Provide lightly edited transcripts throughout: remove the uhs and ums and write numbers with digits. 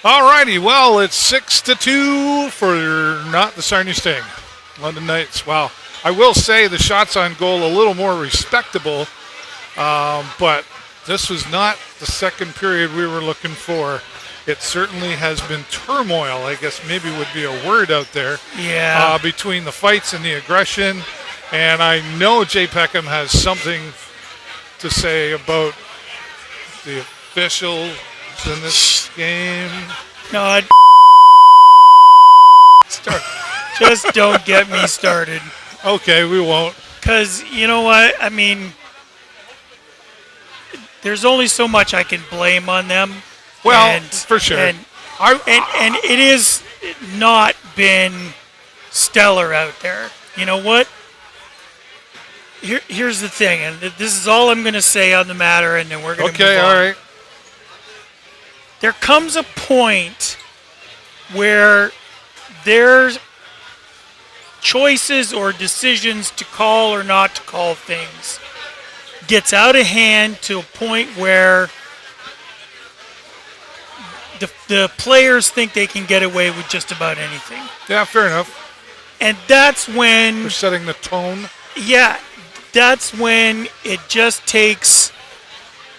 All righty. Well, it's 6-2 for not the Sarnia Sting. London Knights. Wow. I will say the shots on goal a little more respectable, but this was not the second period we were looking for. It certainly has been turmoil, I guess maybe would be a word out there. Yeah. Between the fights and the aggression. And I know Jay Peckham has something to say about the officials in this game. No, just don't get me started. Okay, we won't. Because, you know what? I mean, there's only so much I can blame on them. Well, for sure. And it has not been stellar out there. You know what? Here's the thing, and this is all I'm going to say on the matter, and then we're going to move on. Okay, all right. There comes a point where there's choices or decisions to call or not to call things gets out of hand to a point where the players think they can get away with just about anything. Yeah, fair enough. And that's when... They're setting the tone. Yeah, that's when it just takes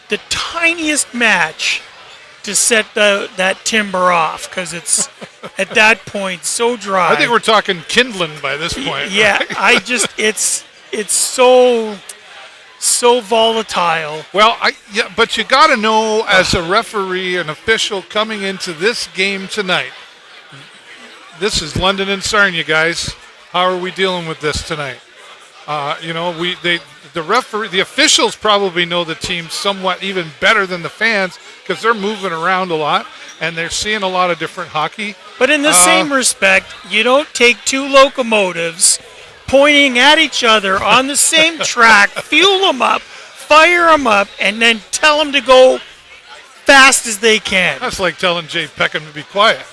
the tiniest match to set that timber off, because it's at that point so dry. I think we're talking kindling by this point. Yeah, it's so volatile. Well, but you got to know as a referee, an official coming into this game tonight. This is London and Sarnia, guys. How are we dealing with this tonight? The officials probably know the team somewhat even better than the fans because they're moving around a lot and they're seeing a lot of different hockey. But in the same respect, you don't take two locomotives pointing at each other on the same track, fuel them up, fire them up, and then tell them to go fast as they can. That's like telling Jay Peckham to be quiet.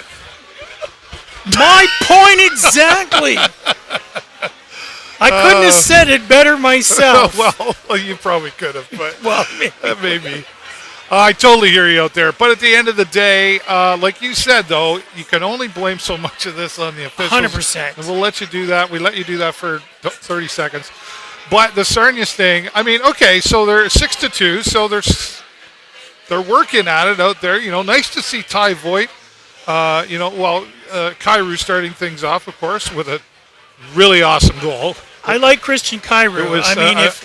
My point exactly. I couldn't have said it better myself. Well, you probably could have, but well, maybe. I totally hear you out there. But at the end of the day, like you said, though, you can only blame so much of this on the officials. 100%. And we'll let you do that. We let you do that for 30 seconds. But the Sarnia Sting, I mean, okay, so they're 6-2, so they're working at it out there. You know, nice to see Ty Voigt. Kairu starting things off, of course, with a really awesome goal. I like Christian Kairu.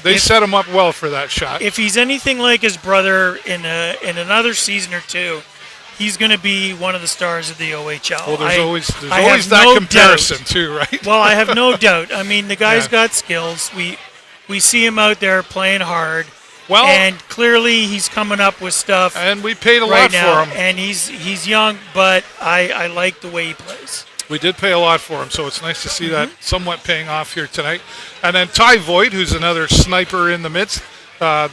They set him up well for that shot. If he's anything like his brother in another season or two, he's going to be one of the stars of the OHL. Well, there's always that comparison too, right? Well, I have no doubt. I mean, the guy's got skills. We see him out there playing hard. Well, and clearly he's coming up with stuff. And we paid a lot for him. And he's young, but I like the way he plays. We did pay a lot for him, so it's nice to see that somewhat paying off here tonight. And then Ty Voigt, who's another sniper in the midst, I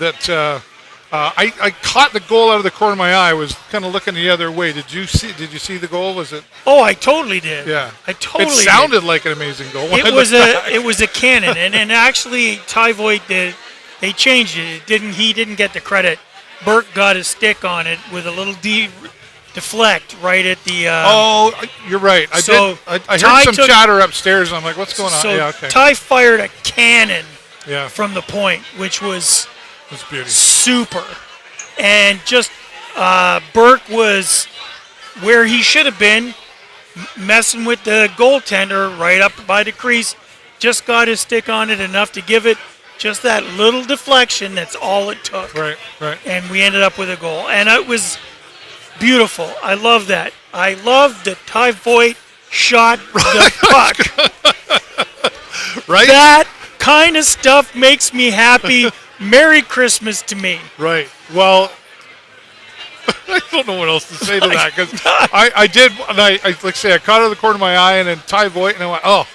caught the goal out of the corner of my eye. I was kind of looking the other way. Did you see the goal? Was it? Oh, I totally did. Yeah, It sounded like an amazing goal. It was a cannon, and actually Ty Voigt did. They changed it. He didn't get the credit. Burke got his stick on it with a little deflect right at the. You're right. I heard some chatter upstairs. I'm like, what's going on? So yeah, okay. Ty fired a cannon Yeah. from the point, which was beauty. Super. And just Burke was where he should have been, messing with the goaltender right up by the crease. Just got his stick on it enough to give it just that little deflection. That's all it took. Right. And we ended up with a goal. And it was beautiful. I love that. I love that Ty Voigt shot the puck. Right? That kind of stuff makes me happy. Merry Christmas to me. Right. Well, I don't know what else to say to that because I did. And I caught it in the corner of my eye, and then Ty Voigt, and I went, "Oh,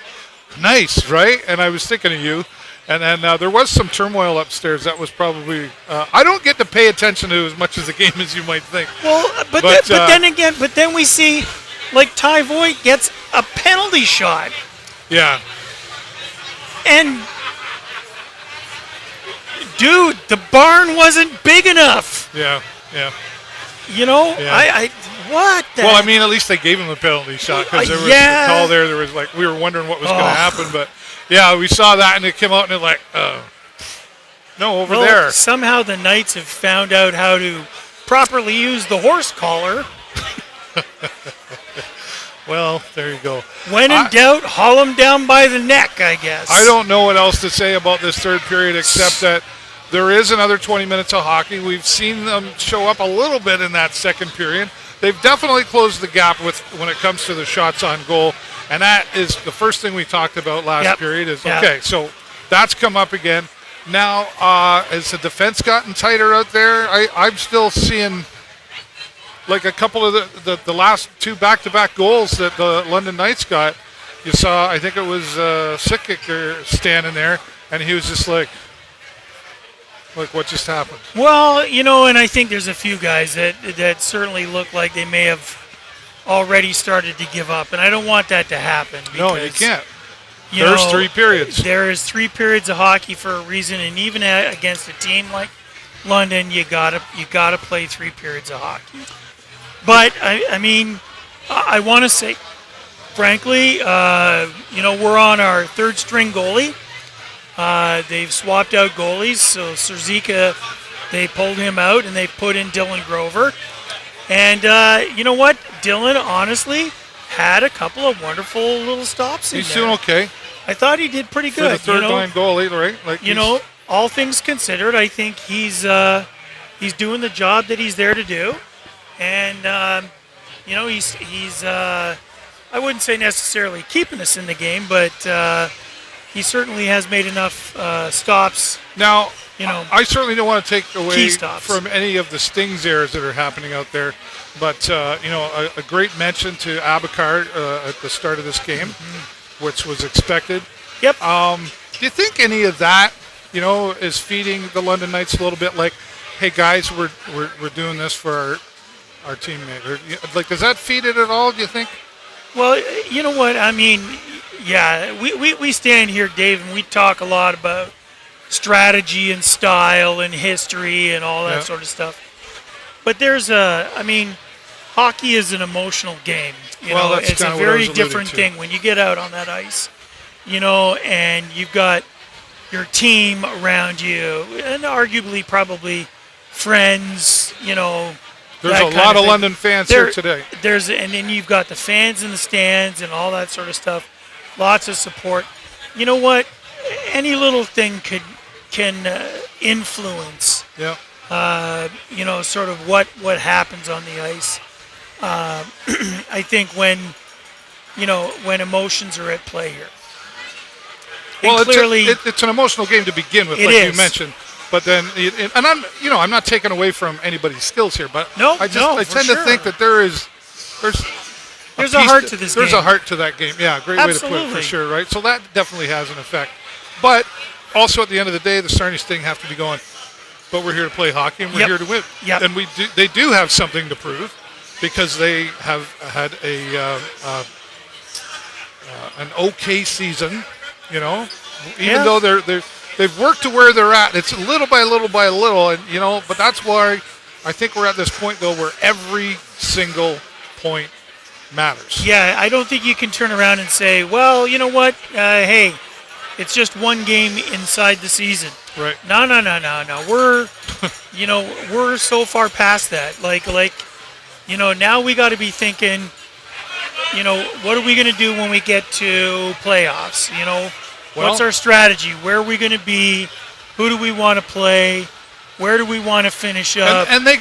nice, right?" And I was thinking of you. And then there was some turmoil upstairs. That was probably I don't get to pay attention to as much as the game as you might think. Well, but then we see like Ty Voigt gets a penalty shot. Yeah. And dude, the barn wasn't big enough. Yeah. Yeah. I what? The Well, I mean, at least they gave him a penalty shot because there was a call there. There was we were wondering what was going to happen, but yeah, we saw that and it came out and it no, over there. Somehow the Knights have found out how to properly use the horse collar. Well, there you go. When in doubt, haul them down by the neck, I guess. I don't know what else to say about this third period except that there is another 20 minutes of hockey. We've seen them show up a little bit in that second period. They've definitely closed the gap when it comes to the shots on goal, and that is the first thing we talked about last period is, okay, so that's come up again. Now, has the defense gotten tighter out there? I'm still seeing like a couple of the last two back-to-back goals that the London Knights got. You saw, I think it was Sikic standing there, and he was just like, what just happened? Well, and I think there's a few guys that certainly look like they may have already started to give up, and I don't want that to happen. Because, no, you can't. There's 3 periods. There is 3 periods of hockey for a reason, and even against a team like London, you gotta play 3 periods of hockey. But I mean, I want to say, frankly, we're on our 3rd string goalie. They've swapped out goalies, so Surzika, they pulled him out and they put in Dylan Grover. And you know what? Dylan, honestly, had a couple of wonderful little stops in there. He's doing okay. I thought he did pretty good. For the third-line goalie, right? All things considered, I think he's doing the job that he's there to do. And, he's I wouldn't say necessarily keeping us in the game, but he certainly has made enough stops. Now, I certainly don't want to take away stops from any of the Stings errors that are happening out there, but, a great mention to Abakar at the start of this game, which was expected. Yep. Do you think any of that, is feeding the London Knights a little bit like, hey, guys, we're doing this for our teammate? Or, does that feed it at all, do you think? Well, you know what? I mean, yeah, we stand here, Dave, and we talk a lot about strategy and style and history and all that sort of stuff. But hockey is an emotional game. It's a very different thing when you get out on that ice, and you've got your team around you and arguably probably friends, There's a lot of London fans here today. And then you've got the fans in the stands and all that sort of stuff. Lots of support. You know what? Any little thing can influence. Yeah. Sort of what happens on the ice. I think when emotions are at play here. Well, clearly, it's an emotional game to begin with, like you mentioned. But then, and I'm not taking away from anybody's skills here, but I tend to think that there's a heart to this game. There's a heart to that game. Yeah, great way to put it for sure, right? So that definitely has an effect. But also at the end of the day, the Sarnia Sting have to be going, but we're here to play hockey and we're here to win. Yep. And they do have something to prove because they have had an okay season, even though they've worked to where they're at. It's little by little by little, and but that's why I think we're at this point though where every single point matters. Yeah, I don't think you can turn around and say, well, you know what? Hey, it's just one game inside the season. Right. No. We're we're so far past that. Now we got to be thinking, what are we going to do when we get to playoffs? What's our strategy? Where are we going to be? Who do we want to play? Where do we want to finish up? And they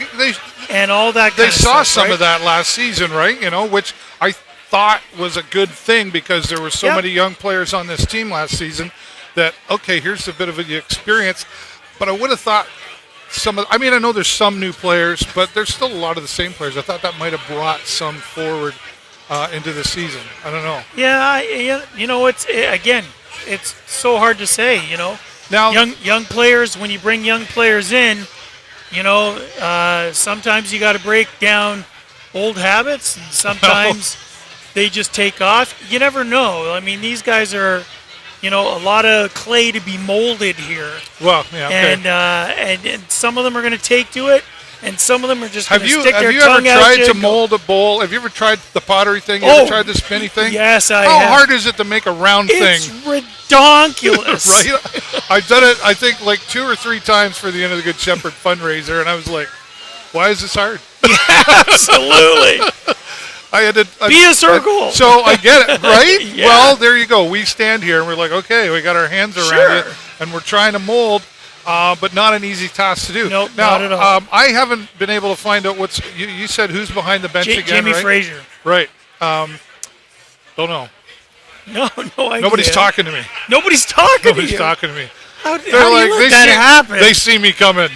and all that. They saw stuff, some of that last season, right? Which I thought was a good thing because there were so many young players on this team last season that, okay, here's a bit of the experience. But I would have thought I know there's some new players, but there's still a lot of the same players. I thought that might have brought some forward into the season. I don't know. Yeah, it's so hard to say, Now, young players, when you bring young players in, sometimes you got to break down old habits, and sometimes they just take off. You never know. I mean, these guys are, a lot of clay to be molded here. Well, yeah, okay. And some of them are going to take to it, and some of them are just Have going to you stick their ever tongue out tried you to and go, mold a bowl? Have you ever tried the pottery thing? You Oh, ever tried the spinny thing? Yes, I How have. hard is it to make a round It's thing? redonkulous. Right? I've done it, I think, like 2 or 3 times for the End of the Good Shepherd fundraiser, and I was like, why is this hard? Absolutely. I had to Be a circle. So I get it, right? Yeah. Well, there you go. We stand here and we're like, okay, we got our hands around Sure. it, and we're trying to mold, but not an easy task to do. Nope, now, not at all. I haven't been able to find out what's. You said who's behind the bench again, Jimmy right? Frazier. Right. Don't know. No idea. Nobody's talking to me. Nobody's talking Nobody's to you. talking to me. How do They're you let that happen? They see me coming.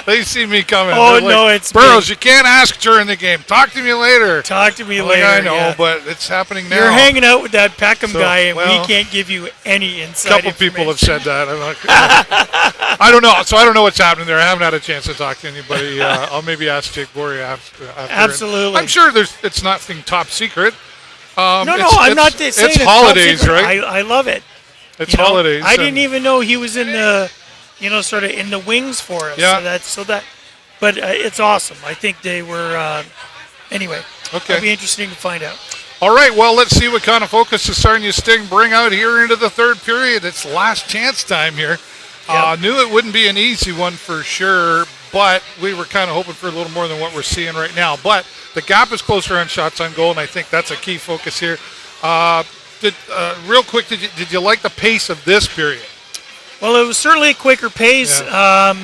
They see me coming. Oh, They're like, no, it's Burrows. me. You can't ask during the game. Talk to me later. Talk to me I'm like, later. I know, yeah. but it's happening now. You're hanging out with that Peckham So, guy, and well, we can't give you any A inside couple people have information. said that. I'm like, I don't know. So I don't know what's happening there. I haven't had a chance to talk to anybody. I'll maybe ask Jake Boria after. Absolutely. I'm sure it's nothing top secret. No, it's I'm not saying it's it's holidays, top secret. right? I love it. It's holidays. I didn't and- even know he was in the, sort of in the wings for us. Yeah. But it's awesome. I think they were. Anyway. Okay. It'll be interesting to find out. All right, well, let's see what kind of focus the Sarnia Sting bring out here into the third period. It's last chance time here. Yep. Knew it wouldn't be an easy one for sure, but we were kind of hoping for a little more than what we're seeing right now. But the gap is closer on shots on goal, and I think that's a key focus here. Real quick, did you like the pace of this period? Well, it was certainly a quicker pace. Yeah.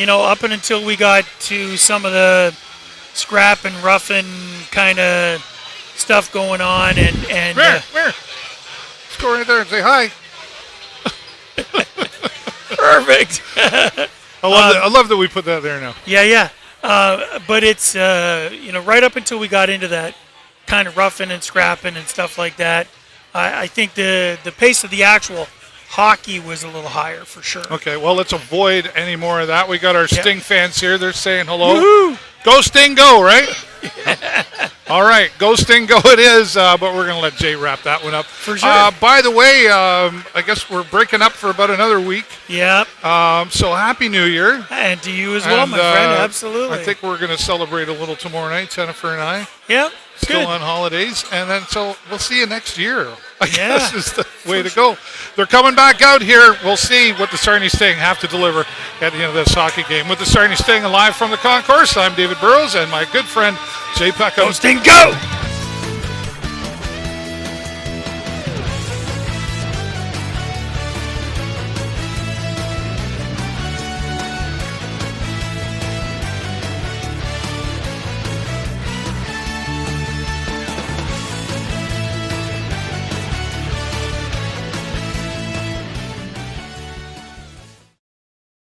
Up and until we got to some of the scrap and roughing kind of stuff going on, and Here. Score right there and say hi. perfect. I love that we put that there now. Yeah. But it's right up until we got into that kind of roughing and scrapping and stuff like that. I think the pace of the actual hockey was a little higher for sure. Okay, well, let's avoid any more of that. We got our Sting fans here. They're saying hello. Woohoo! Go Sting, go, right? All right, go Sting, go it is, but we're going to let Jay wrap that one up. For sure. By the way, I guess we're breaking up for about another week. Yep. So Happy New Year. And to you as well, And, my friend. Absolutely. I think we're going to celebrate a little tomorrow night, Jennifer and I. Yep. Still Good. on holidays, and then so we'll see you next year. I Yeah. guess is the way to go. They're coming back out here. We'll see what the Sarnia Sting have to deliver at the end of this hockey game. With the Sarnia Sting live from the concourse, I'm David Burrows and my good friend Jay Peckham. Go Sting, go!